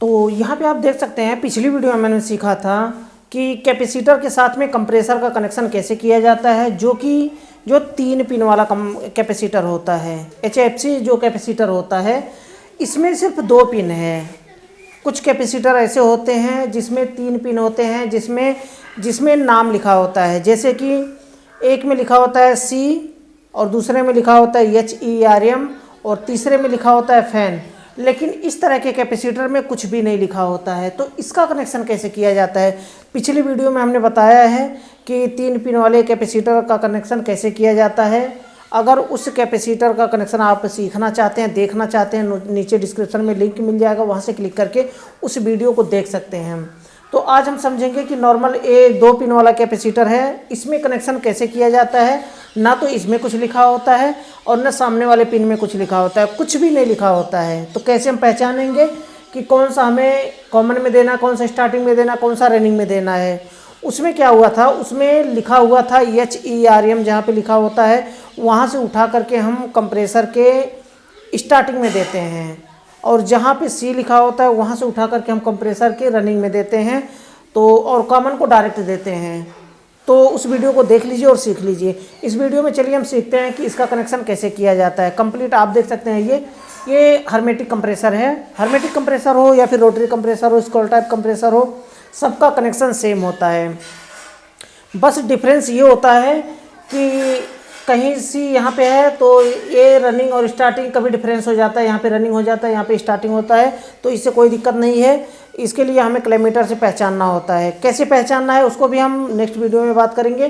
तो यहाँ पे आप देख सकते हैं, पिछली वीडियो में मैंने सीखा था कि कैपेसिटर के साथ में कंप्रेसर का कनेक्शन कैसे किया जाता है, जो 3 पिन वाला कैपेसिटर होता है। HFC जो कैपेसिटर होता है इसमें सिर्फ 2 पिन है। कुछ कैपेसिटर ऐसे होते हैं जिसमें 3 पिन होते हैं, जिसमें नाम लिखा होता है, जैसे कि एक में लिखा होता है C और दूसरे में लिखा होता है HERM और तीसरे में लिखा होता है फैन। लेकिन इस तरह के कैपेसिटर में कुछ भी नहीं लिखा होता है। तो इसका कनेक्शन कैसे किया जाता है, पिछली वीडियो में हमने बताया है कि 3 पिन वाले कैपेसिटर का कनेक्शन कैसे किया जाता है। अगर उस कैपेसिटर का कनेक्शन आप सीखना चाहते हैं, देखना चाहते हैं, नीचे डिस्क्रिप्शन में लिंक मिल जाएगा, वहाँ से क्लिक करके उस वीडियो को देख सकते हैं। तो आज हम समझेंगे कि नॉर्मल 2 पिन वाला कैपेसिटर है, इसमें कनेक्शन कैसे किया जाता है। ना तो इसमें कुछ लिखा होता है और न सामने वाले पिन में कुछ लिखा होता है, कुछ भी नहीं लिखा होता है। तो कैसे हम पहचानेंगे कि कौन सा हमें कॉमन में देना, कौन सा स्टार्टिंग में देना, कौन सा रनिंग में देना है। उसमें क्या हुआ था, उसमें लिखा हुआ था HERM, जहाँ पे लिखा होता है वहाँ से उठा करके हम कंप्रेसर के स्टार्टिंग में देते हैं, और जहाँ पे C लिखा होता है वहाँ से उठा करके हम कंप्रेसर के रनिंग में देते हैं। तो और कॉमन को डायरेक्ट देते हैं। तो उस वीडियो को देख लीजिए और सीख लीजिए। इस वीडियो में चलिए हम सीखते हैं कि इसका कनेक्शन कैसे किया जाता है। कंप्लीट आप देख सकते हैं, ये हर्मेटिक कंप्रेसर है। हर्मेटिक कंप्रेसर हो या फिर रोटरी कंप्रेसर हो, स्क्रॉल टाइप कंप्रेसर हो, सबका कनेक्शन सेम होता है। बस डिफरेंस ये होता है कि कहीं C यहाँ पे है तो ये रनिंग और स्टार्टिंग कभी डिफरेंस हो जाता है, यहाँ पे रनिंग हो जाता है, यहाँ पे स्टार्टिंग होता है। तो इससे कोई दिक्कत नहीं है। इसके लिए हमें कैलमीटर से पहचानना होता है। कैसे पहचानना है उसको भी हम नेक्स्ट वीडियो में बात करेंगे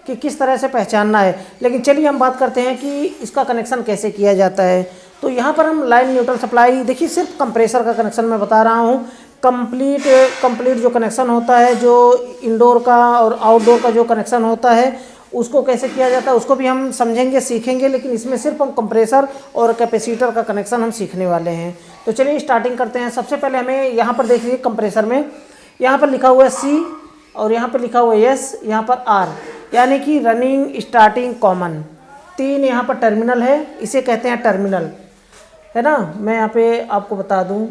कि किस तरह से पहचानना है। लेकिन चलिए हम बात करते हैं कि इसका कनेक्शन कैसे किया जाता है। तो यहाँ पर हम लाइन न्यूट्रल सप्लाई, देखिए सिर्फ कंप्रेसर का कनेक्शन मैं बता रहा हूँ। कंप्लीट जो कनेक्शन होता है, जो इंडोर का और आउटडोर का जो कनेक्शन होता है, उसको कैसे किया जाता है उसको भी हम समझेंगे, सीखेंगे। लेकिन इसमें सिर्फ हम कंप्रेसर और कैपेसिटर का कनेक्शन हम सीखने वाले हैं। तो चलिए स्टार्टिंग करते हैं। सबसे पहले हमें यहाँ पर देख लीजिए, कंप्रेसर में यहाँ पर लिखा हुआ है C और यहाँ पर लिखा हुआ है S, यहाँ पर R, यानी कि रनिंग, स्टार्टिंग, कॉमन। 3 यहाँ पर टर्मिनल है, इसे कहते हैं टर्मिनल, है ना। मैं यहाँ पे आपको बता दूँ,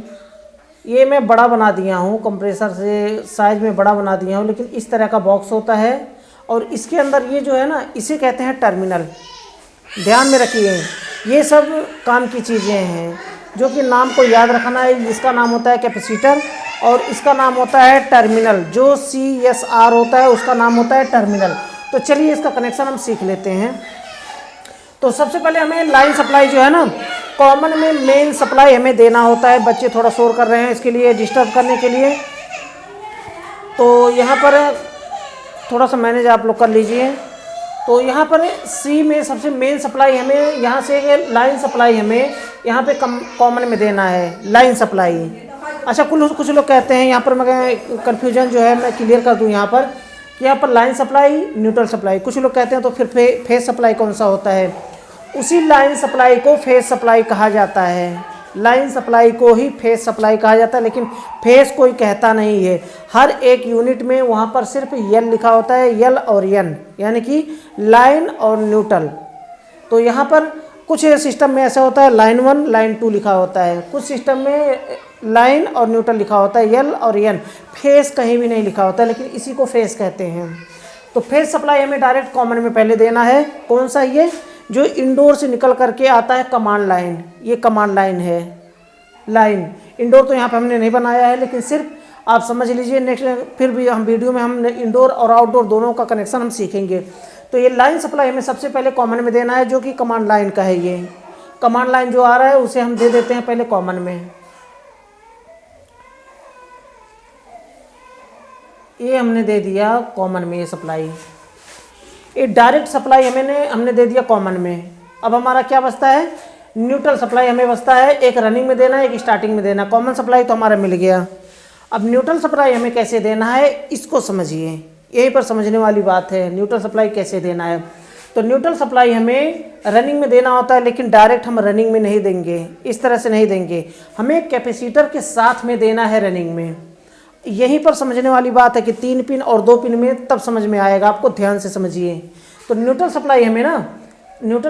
ये मैं बड़ा बना दिया हूँ, कंप्रेसर से साइज में बड़ा बना दिया हूँ। लेकिन इस तरह का बॉक्स होता है और इसके अंदर ये जो है ना, इसे कहते हैं टर्मिनल। ध्यान में रखिए, ये सब काम की चीज़ें हैं जो कि नाम को याद रखना है। इसका नाम होता है कैपेसिटर और इसका नाम होता है टर्मिनल। जो CSR होता है उसका नाम होता है टर्मिनल। तो चलिए इसका कनेक्शन हम सीख लेते हैं। तो सबसे पहले हमें लाइन सप्लाई जो है ना, कॉमन में मेन सप्लाई हमें देना होता है। बच्चे थोड़ा शोर कर रहे हैं, इसके लिए डिस्टर्ब करने के लिए तो यहाँ पर थोड़ा सा मैनेज आप लोग कर लीजिए। तो यहाँ पर C में सबसे मेन सप्लाई हमें यहाँ से लाइन सप्लाई हमें यहाँ पे कॉमन में देना है, लाइन सप्लाई। अच्छा, कुछ लोग कहते हैं, यहाँ पर मैं कन्फ्यूजन जो है मैं क्लियर कर दूँ यहाँ पर कि यहाँ पर लाइन सप्लाई, न्यूट्रल सप्लाई। कुछ लोग कहते हैं तो फिर फेज सप्लाई कौन सा होता है। उसी लाइन सप्लाई को फेज सप्लाई कहा जाता है। लाइन सप्लाई को ही फेज सप्लाई कहा जाता है, लेकिन फेज कोई कहता नहीं है। हर एक यूनिट में वहाँ पर सिर्फ L लिखा होता है, L और N, यानी कि लाइन और न्यूट्रल। तो यहाँ पर कुछ सिस्टम में ऐसा होता है लाइन 1, लाइन 2 लिखा होता है। कुछ सिस्टम में लाइन और न्यूट्रल लिखा होता है, L और N। फेज कहीं भी नहीं लिखा होता है, लेकिन इसी को फेज कहते हैं। तो फेज सप्लाई हमें डायरेक्ट कॉमन में पहले देना है। कौन सा, ये जो इंडोर से निकल करके आता है कमांड लाइन, ये कमांड लाइन है। लाइन इंडोर तो यहाँ पे हमने नहीं बनाया है, लेकिन सिर्फ आप समझ लीजिए। नेक्स्ट फिर भी हम वीडियो में हम इंडोर और आउटडोर दोनों का कनेक्शन हम सीखेंगे। तो ये लाइन सप्लाई हमें सबसे पहले कॉमन में देना है, जो कि कमांड लाइन का है। ये कमांड लाइन जो आ रहा है उसे हम दे देते हैं पहले कॉमन में। ये हमने दे दिया कॉमन में, ये सप्लाई, ये डायरेक्ट सप्लाई हमने दे दिया कॉमन में। अब हमारा क्या बचता है, न्यूट्रल सप्लाई हमें बचता है। एक रनिंग में देना है, एक स्टार्टिंग में देना। कॉमन सप्लाई तो हमारा मिल गया। अब न्यूट्रल सप्लाई हमें कैसे देना है इसको समझिए, यहीं पर समझने वाली बात है। न्यूट्रल सप्लाई कैसे देना है, तो न्यूट्रल सप्लाई हमें रनिंग में देना होता है, लेकिन डायरेक्ट हम रनिंग में नहीं देंगे, इस तरह से नहीं देंगे। हमें कैपेसिटर के साथ में देना है रनिंग में। यहीं पर समझने वाली बात है कि 3 पिन और 2 पिन में तब समझ में आएगा, आपको ध्यान से समझिए। तो न्यूट्रल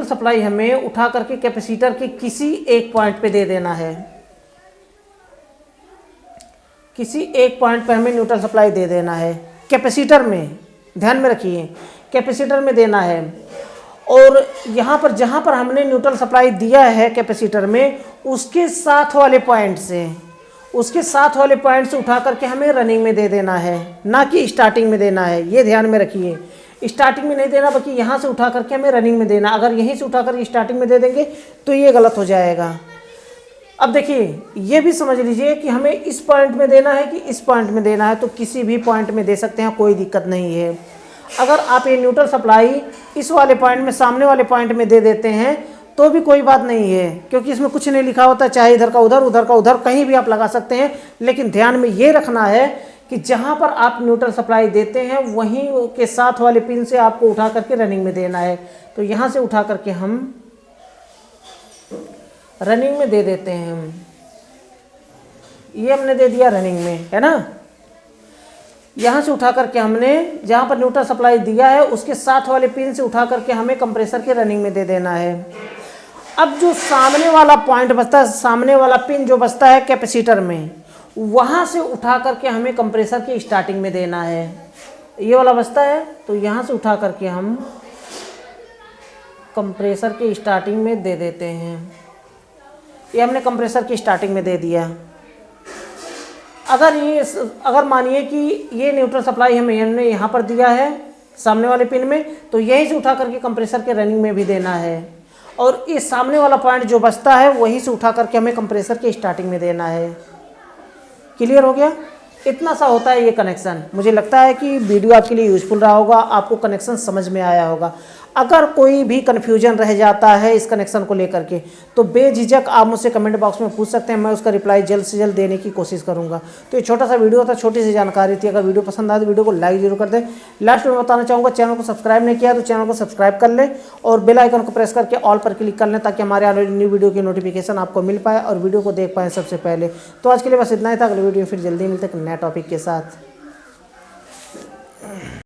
सप्लाई हमें उठा करके कैपेसिटर के किसी एक पॉइंट पे दे देना है। किसी एक पॉइंट पे हमें न्यूट्रल सप्लाई दे देना है। कैपेसिटर में ध्यान में रखिए, कैपेसिटर में देना है। और यहाँ पर जहाँ पर हमने न्यूट्रल सप्लाई दिया है कैपेसिटर में, उसके साथ वाले पॉइंट से उठा करके हमें रनिंग में दे देना है, ना कि स्टार्टिंग में देना है। ये ध्यान में रखिए, स्टार्टिंग में नहीं देना, बल्कि यहाँ से उठा करके हमें रनिंग में देना। अगर यहीं से उठा करके स्टार्टिंग में दे देंगे तो ये गलत हो जाएगा। अब देखिए, ये भी समझ लीजिए कि हमें इस पॉइंट में देना है कि इस पॉइंट में देना है, तो किसी भी पॉइंट में दे सकते हैं, कोई दिक्कत नहीं है। अगर आप ये न्यूट्रल सप्लाई इस वाले पॉइंट में, सामने वाले पॉइंट में दे देते हैं तो भी कोई बात नहीं है, क्योंकि इसमें कुछ नहीं लिखा होता। चाहे इधर का उधर, उधर का उधर, कहीं भी आप लगा सकते हैं। लेकिन ध्यान में ये रखना है कि जहाँ पर आप न्यूट्रल सप्लाई देते हैं वहीं के साथ वाले पिन से आपको उठा करके रनिंग में देना है। तो यहाँ से उठा करके हम रनिंग में दे देते हैं। ये हमने दे दिया रनिंग में, है ना। यहाँ से उठा करके हमने जहाँ पर न्यूट्रल सप्लाई दिया है उसके साथ वाले पिन से उठा करके हमें कंप्रेसर के रनिंग में दे देना है। अब जो सामने वाला पॉइंट बचता है, सामने वाला पिन जो बचता है कैपेसिटर में, वहाँ से उठा करके हमें कंप्रेसर के स्टार्टिंग में देना है। ये वाला बचता है, तो यहाँ से उठा करके हम कंप्रेसर के स्टार्टिंग में दे देते हैं। ये हमने कंप्रेसर की स्टार्टिंग में दे दिया। अगर मानिए कि ये न्यूट्रल सप्लाई हमने यहाँ पर दिया है सामने वाले पिन में, तो यहीं से उठा करके कंप्रेसर के रनिंग में भी देना है। और इस सामने वाला पॉइंट जो बचता है वहीं से उठा करके हमें कंप्रेसर के स्टार्टिंग में देना है। क्लियर हो गया? इतना सा होता है ये कनेक्शन। मुझे लगता है कि वीडियो आपके लिए यूजफुल रहा होगा, आपको कनेक्शन समझ में आया होगा। अगर कोई भी कन्फ्यूजन रह जाता है इस कनेक्शन को लेकर के, तो बेझिझक आप मुझसे कमेंट बॉक्स में पूछ सकते हैं, मैं उसका रिप्लाई जल्द से जल्द देने की कोशिश करूंगा। तो ये छोटा सा वीडियो था, छोटी सी जानकारी थी। अगर वीडियो पसंद आए तो वीडियो को लाइक जरूर कर दें। लास्ट में बताना चाहूँगा, चैनल को सब्सक्राइब नहीं किया तो चैनल को सब्सक्राइब कर लें और बेल आइकन को प्रेस करके ऑल पर क्लिक कर लें, ताकि हमारे आने वाली न्यू वीडियो की नोटिफिकेशन आपको मिल पाए और वीडियो को देख पाएँ सबसे पहले। तो आज के लिए बस इतना ही था। अगले वीडियो में फिर जल्दी मिलते हैं नए टॉपिक के साथ।